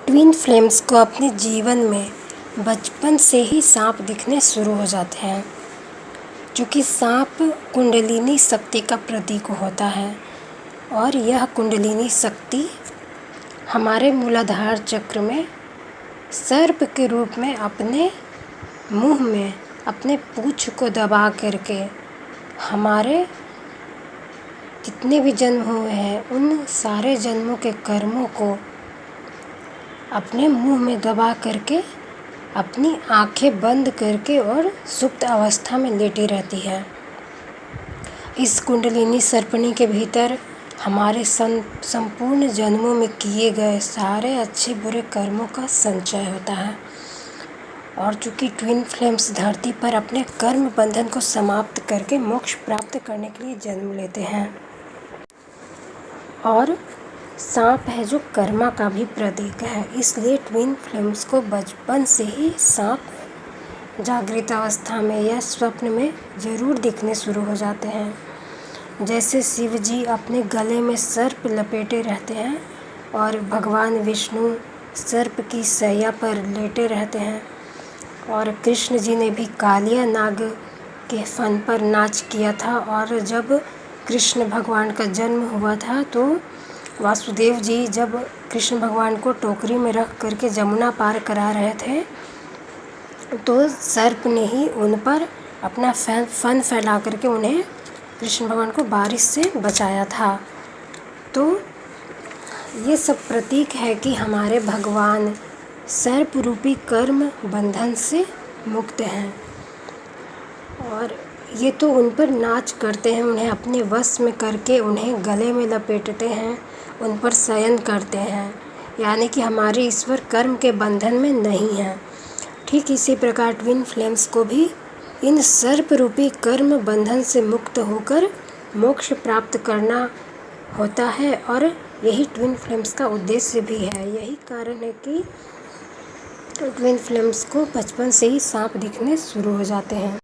Twin flames को अपने जीवन में बचपन से ही सांप दिखने शुरू हो जाते हैं, क्योंकि सांप कुंडलिनी शक्ति का प्रतीक होता है और यह कुंडलिनी शक्ति हमारे मूलाधार चक्र में सर्प के रूप में अपने मुंह में अपने पूंछ को दबा करके हमारे जितने भी जन्म हुए हैं उन सारे जन्मों के कर्मों को अपने मुंह में दबा करके अपनी आंखें बंद करके और सुप्त अवस्था में लेटी रहती है। इस कुंडलिनी सर्पणी के भीतर हमारे संपूर्ण जन्मों में किए गए सारे अच्छे बुरे कर्मों का संचय होता है। और चूँकि ट्विन फ्लेम्स धरती पर अपने कर्म बंधन को समाप्त करके मोक्ष प्राप्त करने के लिए जन्म लेते हैं, और सांप है जो कर्मा का भी प्रतीक है, इसलिए ट्विन फ्लेम्स को बचपन से ही सांप जागृत अवस्था में या स्वप्न में ज़रूर दिखने शुरू हो जाते हैं। जैसे शिव जी अपने गले में सर्प लपेटे रहते हैं और भगवान विष्णु सर्प की सैया पर लेटे रहते हैं, और कृष्ण जी ने भी कालिया नाग के फन पर नाच किया था। और जब कृष्ण भगवान का जन्म हुआ था तो वासुदेव जी जब कृष्ण भगवान को टोकरी में रख करके जमुना पार करा रहे थे तो सर्प ने ही उन पर अपना फन फैला करके उन्हें कृष्ण भगवान को बारिश से बचाया था। तो ये सब प्रतीक है कि हमारे भगवान सर्प रूपी कर्म बंधन से मुक्त हैं, और ये तो उन पर नाच करते हैं, उन्हें अपने वश में करके उन्हें गले में लपेटते हैं, उन पर शयन करते हैं, यानी कि हमारे ईश्वर कर्म के बंधन में नहीं हैं। ठीक इसी प्रकार ट्विन फ्लेम्स को भी इन सर्प रूपी कर्म बंधन से मुक्त होकर मोक्ष प्राप्त करना होता है, और यही ट्विन फ्लेम्स का उद्देश्य भी है। यही कारण है कि ट्विन फ्लेम्स को बचपन से ही सांप दिखने शुरू हो जाते हैं।